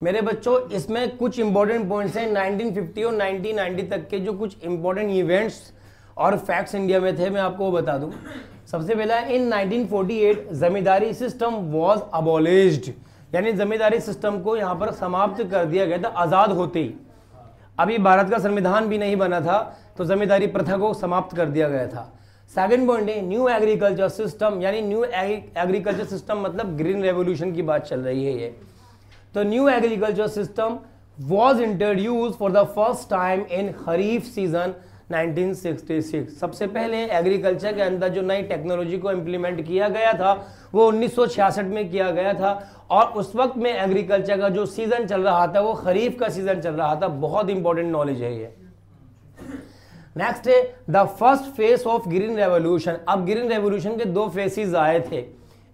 मेरे बच्चों इसमें कुछ इंपॉर्टेंट पॉइंट्स हैं 1950 और 1990 तक के जो कुछ इंपॉर्टेंट इवेंट्स और फैक्ट्स इंडिया में थे, मैं आपको वो बता दूं। सबसे पहला इन 1948 जमींदारी सिस्टम वाज अबॉलिश्ड, यानी जमींदारी सिस्टम को यहाँ पर समाप्त कर दिया गया था आज़ाद होते ही। अभी भारत का संविधान भी नहीं बना था तो जमींदारी प्रथा को समाप्त कर दिया गया था। सेकंड पॉइंट है न्यू एग्रीकल्चर सिस्टम, यानी न्यू एग्रीकल्चर सिस्टम मतलब ग्रीन रेवोल्यूशन की बात चल रही है ये। तो new agriculture system was introduce for the first time in kharif season 1966। सबसे पहले एग्रीकल्चर के अंदर जो नई टेक्नोलॉजी को इम्प्लीमेंट किया गया था वो 1966 में किया गया था, और उस वक्त में एग्रीकल्चर का जो सीजन चल रहा था वो खरीफ का सीजन चल रहा था। बहुत इंपॉर्टेंट नॉलेज है ये। नेक्स्ट है the first phase of green revolution. अब ग्रीन रेवोल्यूशन के दो फेसेस आए थे,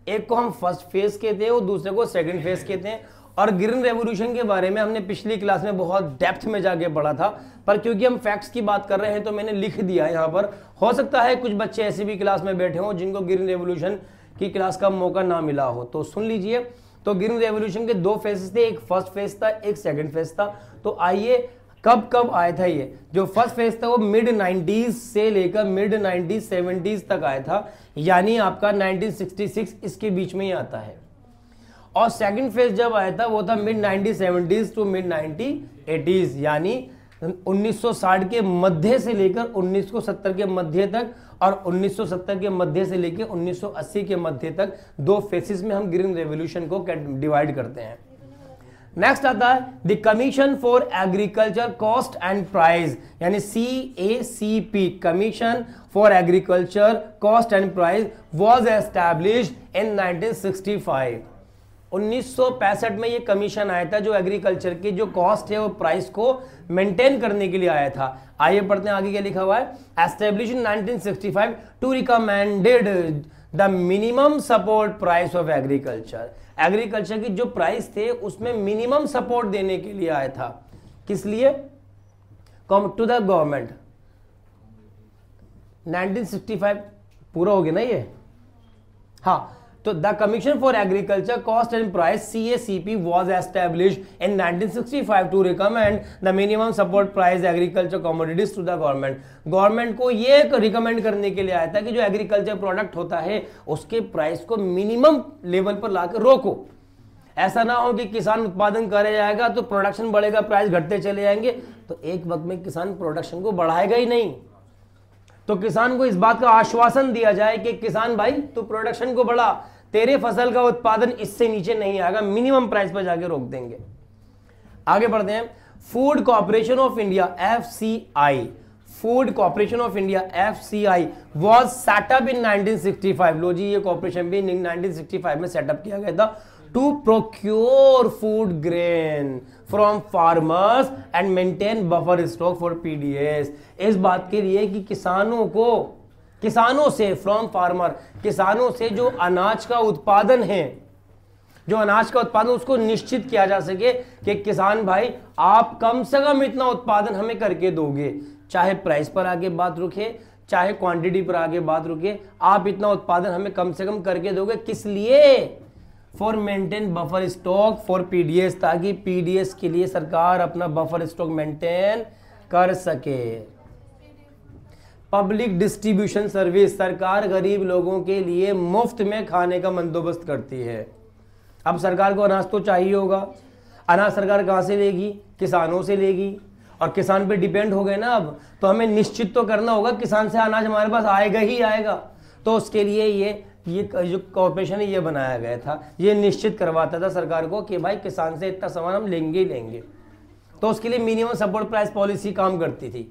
एक को हम फर्स्ट फेज कहते हैं और दूसरे को सेकंड फेज कहते हैं। और ग्रीन रेवोल्यूशन के बारे में हमने पिछली क्लास में बहुत डेप्थ में जाके पढ़ा था, पर क्योंकि हम फैक्ट्स की बात कर रहे हैं तो मैंने लिख दिया यहाँ पर। हो सकता है कुछ बच्चे ऐसे भी क्लास में बैठे हों जिनको ग्रीन रेवोल्यूशन की क्लास का मौका ना मिला हो, तो सुन लीजिए। तो ग्रीन रेवोल्यूशन के दो फेजेस थे, एक फर्स्ट फेज था, एक सेकंड फेज था। तो आइए कब कब आया था ये। जो फर्स्ट फेज था वो मिड 90s से लेकर मिड 1970s तक आया था, यानी आपका 1966 इसके बीच में ही आता है। और सेकंड फेज जब आया था वो था mid 1970s to mid 1980s, यानी 1960 के मध्य से लेकर 1970 के मध्य तक, और 1970 के मध्य से लेकर 1980 के मध्य तक। दो फेसेस में हम ग्रीन रेवोल्यूशन को डिवाइड करते हैं। नेक्स्ट आता है the commission for agriculture cost and price, यानी CACP, commission for agriculture cost and price was established in 1965। 1965 में ये कमीशन आया था जो एग्रीकल्चर की जो कॉस्ट है वो प्राइस को मेंटेन करने के लिए आया था। आइए पढ़ते हैं आगे क्या लिखा हुआ है। Establish in 1965 to recommended the minimum support price of agriculture. Agriculture की जो प्राइस थे उसमें मिनिमम सपोर्ट देने के लिए आया था। किस लिए? To the government. 1965 पूरा हो गया ना ये। हाँ, तो the commission for agriculture cost and price CACP was established in 1965 to recommend the minimum support price agriculture commodities to the government. Government को ये रिकमेंड करने के लिए आया था कि जो एग्रीकल्चर प्रोडक्ट होता है उसके प्राइस को मिनिमम लेवल पर लाकर रोको। ऐसा ना हो कि किसान उत्पादन करे जाएगा तो प्रोडक्शन बढ़ेगा, प्राइस घटते चले जाएंगे, तो एक वक्त में किसान प्रोडक्शन को बढ़ाएगा ही नहीं। तो किसान को इस बात का आश्वासन दिया जाए कि किसान भाई तू प्रोडक्शन को बढ़ा, तेरे फसल का उत्पादन इससे नीचे नहीं आएगा, मिनिमम प्राइस पर जाके रोक देंगे। आगे बढ़ते हैं। Food corporation of India FCI, food corporation of India FCI was set up in 1965। लो जी, ये कॉर्पोरेशन भी 1965 में सेटअप किया गया था to procure food grain from farmers and maintain buffer stock for PDS। इस बात के लिए कि किसानों से, फ्रॉम फार्मर, किसानों से जो अनाज का उत्पादन है, जो अनाज का उत्पादन उसको निश्चित किया जा सके कि किसान भाई आप कम से कम इतना उत्पादन हमें करके दोगे, चाहे प्राइस पर आगे बात रुके, चाहे क्वांटिटी पर आगे बात रुके, आप इतना उत्पादन हमें कम से कम करके दोगे। किस लिए? For maintain buffer stock for PDS, ताकि PDS के लिए सरकार अपना बफर स्टॉक मेंटेन कर सके। पब्लिक डिस्ट्रीब्यूशन सर्विस, सरकार गरीब लोगों के लिए मुफ्त में खाने का बंदोबस्त करती है। अब सरकार को अनाज तो चाहिए होगा, अनाज सरकार कहाँ से लेगी? किसानों से लेगी, और किसान पे डिपेंड हो गए ना अब, तो हमें निश्चित तो करना होगा किसान से अनाज हमारे पास आएगा ही आएगा। तो उसके लिए ये जो कॉर्पोरेशन है ये बनाया गया था, ये निश्चित करवाता था सरकार को कि भाई किसान से इतना सामान हम लेंगे ही लेंगे। तो उसके लिए मिनिमम सपोर्ट प्राइस पॉलिसी काम करती थी।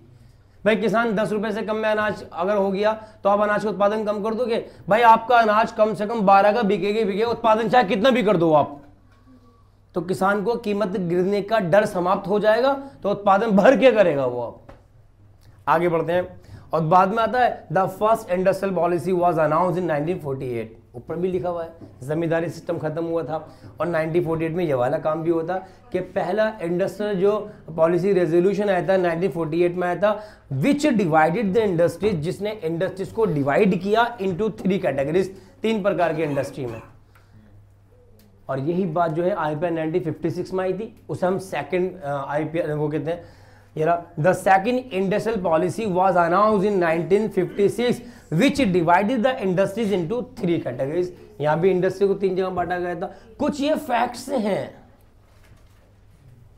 भाई किसान 10 रुपए से कम में अनाज अगर हो गया तो आप अनाज का उत्पादन कम कर दोगे, भाई आपका अनाज कम से कम 12 का बिकेगा, उत्पादन चाहे कितना भी कर दो आप, तो किसान को कीमत गिरने का डर समाप्त हो जाएगा, तो उत्पादन भर के करेगा वो। आप आगे बढ़ते हैं। और बाद में आता है the first industrial policy was announced in 1948। ऊपर भी लिखा हुआ है जमींदारी सिस्टम खत्म हुआ था, और 1948 में ये वाला काम भी हुआ था कि पहला इंडस्ट्रियल जो पॉलिसी रेजोल्यूशन आया था 1948 में आया था, विच डिवाइडेड द इंडस्ट्रीज, जिसने इंडस्ट्रीज को डिवाइड किया इनटू 3 कैटेगरीज, 3 प्रकार के इंडस्ट्री में। और यही बात जो है IPR 1956 में आई थी, उसे हम सेकंड IPR वो कहते हैं। ये रहा, the second industrial policy was announced in 1956 which divided the industries into 3 categories. यहां भी इंडस्ट्री को 3 जगह बांटा गया था। कुछ ये फैक्ट्स हैं,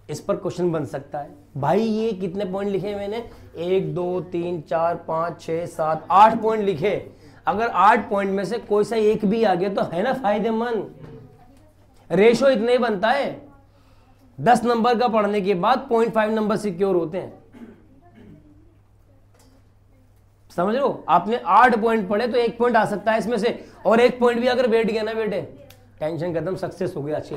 इस पर क्वेश्चन बन सकता है। भाई ये कितने पॉइंट लिखे मैंने, 1 2 3 4 5 6 7 8 पॉइंट लिखे। अगर 8 पॉइंट में से कोई सा एक भी आ गया तो है ना फायदेमंद। रेशो इतने ही बनता है, 10 नंबर का पढ़ने के बाद 0.5 नंबर सिक्योर होते हैं। समझ लो, आपने 8 पॉइंट पढ़े तो 1 पॉइंट आ सकता है इसमें से, और 1 पॉइंट भी अगर बैठ गया ना बेटे, टेंशन खत्म, सक्सेस हो गया। अच्छी